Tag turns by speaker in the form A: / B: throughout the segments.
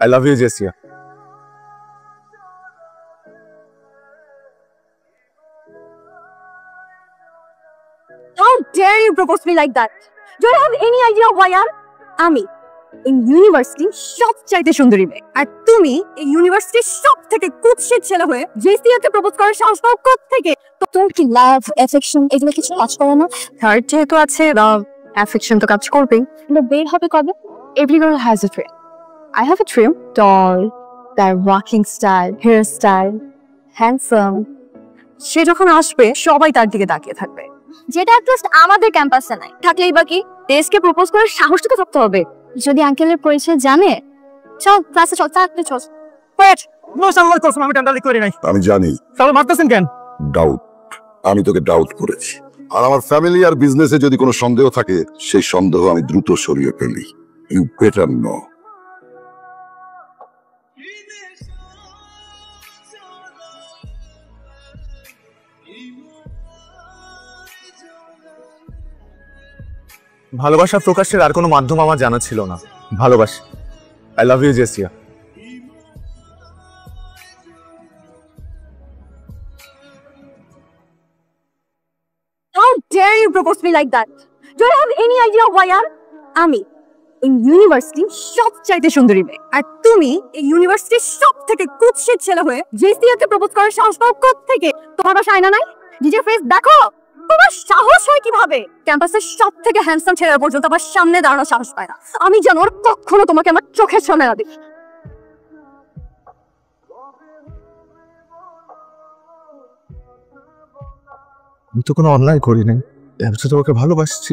A: I love you, Jessia.
B: How dare you propose me like that? Do you have any idea who I am? আমি এই university সবচাইতে সুন্দরী মেয়ে, আর তুমি এই ইউনিভার্সিটির সব থেকে কুৎসিত ছেলে হয়ে জেসিয়াকে প্রপোজ করার সাহস পাও কোত্থেকে? তো তোর কি লাভ অ্যাফেকশন এগুলো কিছু কাজ করে না? থার্ড যেহেতু আছে, লাভ অ্যাফেকশন তো কাজ করবেই। বের হবে কবে? Every girl has a dream. I have a dream. Tall, তার walking style, hairstyle, handsome. সে যখন আসবে সবাই তার দিকে তাকিয়ে থাকবে, যেটা অ্যাটলিস্ট আমাদের ক্যাম্পাসে নাই। থাকলেই বাকি দেশকে প্রপোজ করার সাহসটা তো থাকতে হবে। যদি আঙ্কেলের পরিচয় জানে, চল ক্লাসে চল, তাড়াতাড়ি চল। ওয়েট,
C: নো সাল্লাহ কসম, আমি টান্ডালি করি নাই।
D: আমি জানি
C: তাহলে মারতেছেন কেন?
D: ডাউট, আমি তোকে ডাউট করেছি। আর আমার ফ্যামিলি আর বিজনেসে যদি কোনো সন্দেহ থাকে, সেই সন্দেহ আমি দ্রুত সরিয়ে ফেলি। You better know.
A: ভালোবাসা প্রকাশের আর কোনো মাধ্যম আমার জানা ছিল না। ভালোবাসি। I love you, Jessia.
B: how dare you propose me like that? Do you have any idea who I am? আমি এই ইউনিভার্সিটি সবচাইতে সুন্দরী মেয়ে, আর তুমি এই ইউনিভার্সিটির সব থেকে কুৎসিত ছেলে হয়ে জেসিয়াকে প্রপোজ করার সাহস পাও কোত্থেকে? তোমার বাসা আয়না নাই? নিজের ফেস দেখো। তোমার সাহস হয় কিভাবে? ক্যাম্পাসের সব থেকে হ্যান্ডসাম ছেলেরা পর্যন্ত আমার সামনে দাঁড়ানোর সাহস পায় না। আমি যেন ওর কখনো তোমাকে আমার চোখের সামনে না দেখি।
A: আমি তো কোনো অন্যায় করি নাই। আমি তো তোমাকে ভালোবাসছি।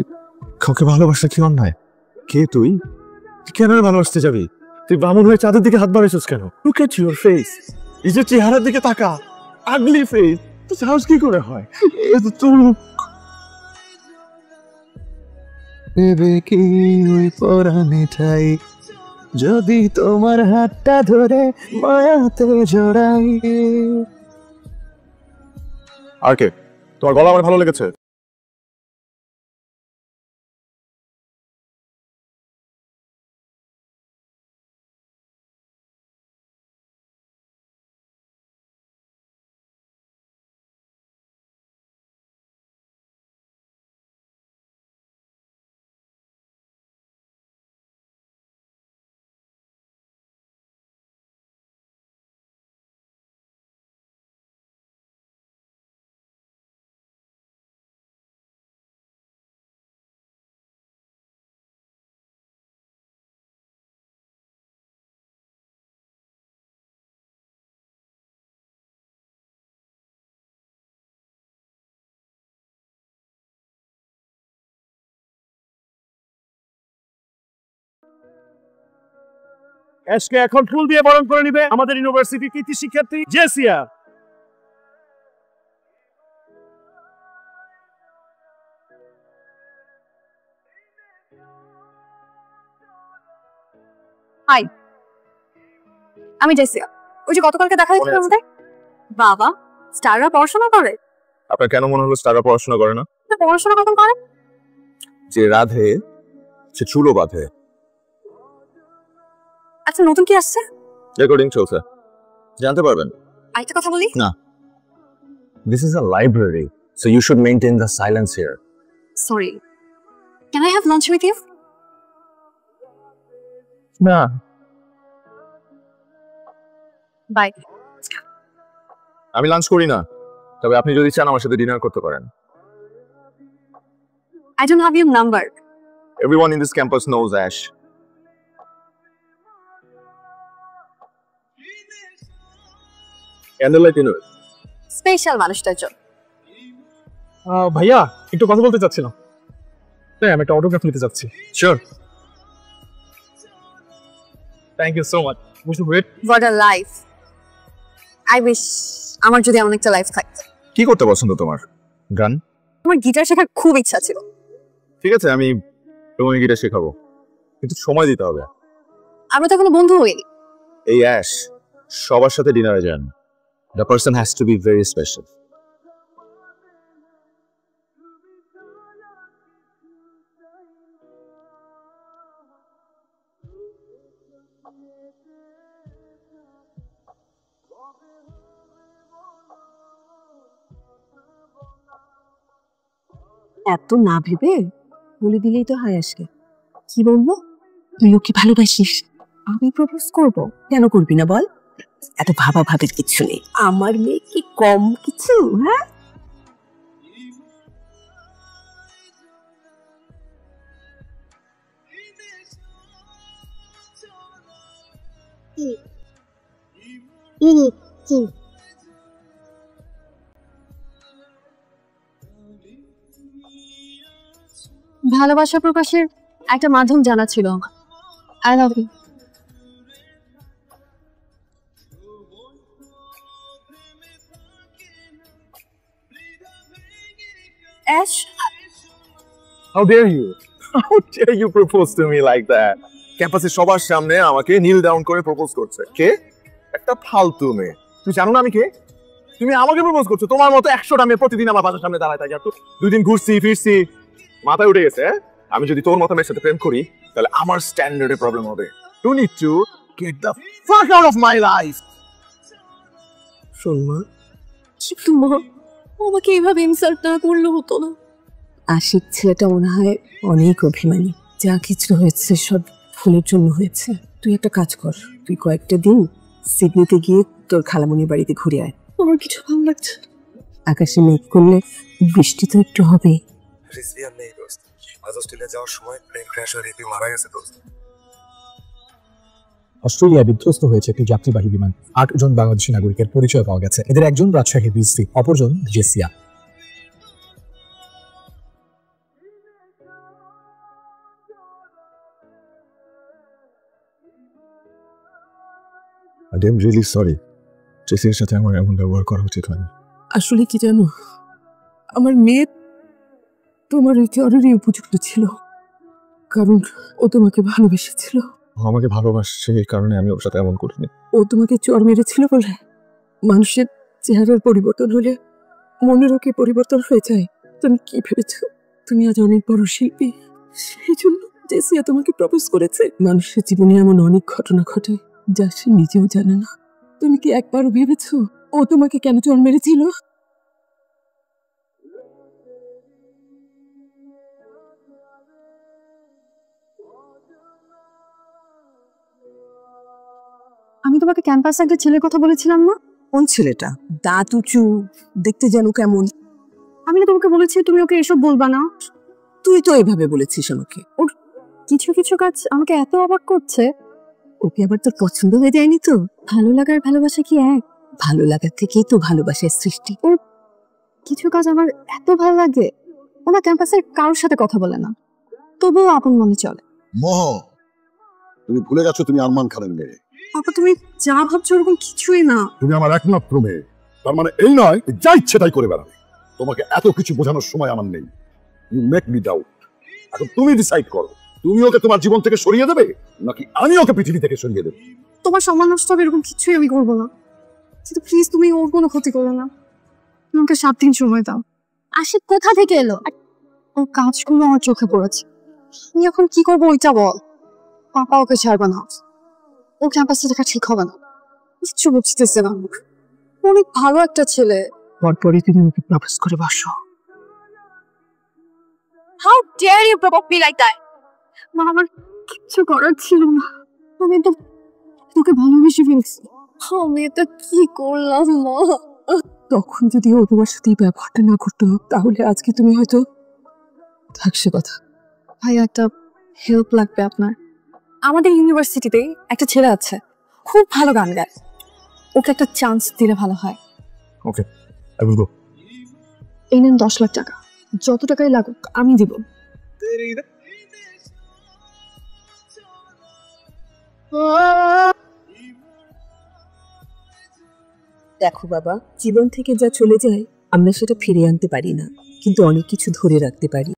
A: কাউকে ভালোবাসা কি অন্যায়? কে তুই? তুই কেন ভালোবাসতে যাবি? তুই বামুন হয়ে চাঁদের দিকে হাত বাড়াইছিস কেন? Look at your face. এই যে চেহারার দিকে তাকা, আগলি ফেস। তো সাহস কি করে হয়?
E: ভেবে কি ওই পরাণে ঠাই, যদি তোমার হাতটা ধরে মায়াতে জড়াই।
A: আর কে? তোমার গলা আমার ভালো লেগেছে।
C: আজকে এখন ফুল দিয়ে বরণ করে নিবে আমাদের ইউনিভার্সিটির কৃতি শিক্ষার্থী জেসিয়া।
B: হাই, আমি জেসিয়া। ওই যে গতকালকে দেখা হয়েছিল আমাদের। বাবা, স্টাররা পড়াশোনা করে?
A: আপনার কেন মনে হলো স্টাররা পড়াশোনা করে না?
B: পড়াশোনা কখন করে?
A: যে রাধে সে চুলো বাঁধে।
B: আচ্ছা, নতুন কি আসছে?
A: রেকর্ডিং চলছে, জানতে পারবেন।
B: আরেকটা কথা বলি।
A: না, this is a library, so you should maintain the silence here.
B: Sorry, can I have lunch with you?
A: না,
B: Bye.
A: আমি লাঞ্চ করি না। তবে আপনি যদি চান আমার সাথে ডিনার করতে পারেন।
B: I don't have your number.
A: Everyone in this campus knows Ash. Candlelight dinner.
B: Special মানুষটার জন্য।
C: ভাইয়া, একটু কথা বলতে চাচ্ছিলাম। হ্যাঁ, আমি একটা অটোগ্রাফ নিতে চাচ্ছি।
A: Sure.
C: Thank you so much. Wish wait.
B: What a life. I wish আমার যদি এমন একটা লাইফ থাকতো।
A: কি করতে পছন্দ তোমার? গান?
B: আমার গিটার শেখার খুব ইচ্ছা ছিল।
A: ঠিক আছে, আমি তোমাকে গিটার শেখাবো, কিন্তু সময় দিতে হবে।
B: আমরা তো এখনো বন্ধু হইনি।
A: এই অ্যাশ সবার সাথে ডিনারে যান। The person has to be very special.
B: এত না ভেবে বলে দিলেই তো হয় আজকে। কি বলবো? তুই ওকে ভালোবাসিস? আমি প্রপোজ করব? কেন করবি না বল? এত ভাবা ভাবের কিছু নেই। আমার মেয়ে কি কম কিছু? হ্যাঁ, ভালোবাসা প্রকাশের একটা মাধ্যম জানা ছিল আমার। I love you. Ash,
A: How dare you? How dare you propose to me like that? ক্যাম্পাসে সবার সামনে আমাকে নীল ডাউন করে প্রপোজ করছে। কে? একটা ফালতু মেয়ে। তুই জানো না আমি কে? তুমি আমাকে প্রপোজ করছো। তোমার মতো 100টা মেয়ে প্রতিদিন আমার বাসার সামনে দাঁড়ায় থাকে। আর তো 2 দিন ঘুরছি ফিরছি, মাথায় উঠে গেছে। আমি যদি তোর মতো মেয়ের সাথে প্রেম করি তাহলে আমার স্ট্যান্ডার্ডে প্রবলেম হবে। You need to get the fuck out of my life. শোন মা,
B: কিন্তু মা, আমাকে এইভাবে ইনসাল্ট না করলে হতো না। আশিক ছেলেটা মনে হয় অনেক অভিমানী। যা কিছু হয়েছে সব ভুলের জন্য হয়েছে। তুই একটা কাজ কর, তুই কয়েকটা দিন সিডনিতে গিয়ে তোর খালামণির বাড়িতে ঘুরে আয়। আমার কিছু ভালো লাগছে। আকাশে মেঘ করলে বৃষ্টি তো একটু হবে।
F: রিজভিয়ান নেই দোস্ত। আজ অস্ট্রেলিয়া যাওয়ার সময় প্লেন ক্র্যাশ হয়ে রিজভি মারা গেছে দোস্ত।
G: অস্ট্রেলিয়ায় বিধ্বস্ত হয়েছে একটি যাত্রীবাহী বিমান। 8 জন বাংলাদেশি নাগরিকের পরিচয় পাওয়া গেছে। এদের একজন রাজশাহীর রিজভি, অপরজন জেসিয়া।
A: I am really sorry. জেসির সাথে আমার এমন ব্যবহার করা উচিত হয়নি।
B: আসলে কি জানো, আমার মেয়ে তোমার ওই চরেরই উপযুক্ত ছিল, কারণ ও তোমাকে ভালোবেসেছিল।
A: ও আমাকে ভালোবাসছে এই কারণে আমি ওর সাথে এমন করিনি।
B: ও তোমাকে চর মেরেছিল বলে মানুষের চেহারার পরিবর্তন হলে মনেরও কি পরিবর্তন হয়ে যায়? তুমি কি ভেবেছ তুমি আজ অনেক বড় শিল্পী, সেই জন্য জেসিয়া তোমাকে প্রপোজ করেছে? মানুষের জীবনে এমন অনেক ঘটনা ঘটে যা সে নিজেও জানে না। তুমি কি একবারও ভেবেছ ও তোমাকে কেন চর মেরেছিল? আমি তোমাকে ক্যাম্পাসে একটা ছেলের কথা বলেছিলাম না?
H: কোন ছেলেটা? দাঁত উঁচু, দেখতে যেন কেমন।
B: আমি না তোমাকে বলেছি তুমি ওকে এসব বলবা না।
H: তুই তো এভাবে বলেছিস আমাকে।
B: কিছু কিছু কাজ আমাকে এত অবাক করছে।
H: ওকে আবার তোর পছন্দ হয়ে যায়নি তো?
B: ভালো লাগার ভালোবাসা কি এক?
H: ভালো লাগার থেকেই তো ভালোবাসার সৃষ্টি।
B: কিছু কাজ আমার এত ভালো লাগে, ওনা ক্যাম্পাসের কারোর সাথে কথা বলে না, তবুও আপন মনে চলে।
D: মোহ, তুমি ভুলে গেছো তুমি আরমান খানের মেয়ে।
B: আপা তুমি যা ভাবছো ওরকম কিছুই না।
D: তুমি আমার একমাত্র মেয়ে, তার মানে এই নয় যা ইচ্ছে তাই করে বেড়াবে। তোমাকে এত কিছু বোঝানোর সময় আমার নেই। You make me doubt. এখন তুমি ডিসাইড করো, তুমি ওকে তোমার জীবন থেকে সরিয়ে দেবে নাকি আমি ওকে পৃথিবী থেকে সরিয়ে দেব।
B: তোমার সম্মান নষ্ট হবে এরকম কিছুই আমি করবো না, কিন্তু প্লিজ তুমি ওর কোনো ক্ষতি করো না। তোমাকে 7 দিন সময় দাও। আশিক কোথা থেকে এলো? ওর কাজগুলো আমার চোখে পড়েছে। তুমি এখন কি করবো ওইটা বল। পাপা ওকে ছাড়বে না, ও ক্যাম্পাসে থাকা ঠিক হবে না। কিচ্ছু বুঝতেছে না, অনেক ভালো একটা ছেলে।
H: পরপরই তুমি ওকে প্রপোজ করে বসো।
B: How dare you provoke me like that? মা, আমার কিচ্ছু করার ছিল না, আমি তো তোকে ভালোবেসে ফেলছি। আমি এটা কি করলাম মা?
H: তখন যদি ও তোমার সাথে এই ব্যবহারটা না করতো তাহলে আজকে তুমি হয়তো থাকছে কথা।
B: ভাই একটা হেল্প লাগবে আপনার। আমাদের ইউনিভার্সিটিতে একটা ছেলে আছে, খুব ভালো গান গায়। ওকে একটা চান্স দিলে ভালো হয়।
A: ওকে, আই উইল গো।
B: এই নেন 10 লাখ টাকা, যত টাকাই লাগুক আমি দিব।
H: দেখো বাবা, জীবন থেকে যা চলে যায় আমরা সেটা ফিরে আনতে পারি না, কিন্তু অনেক কিছু ধরে রাখতে পারি।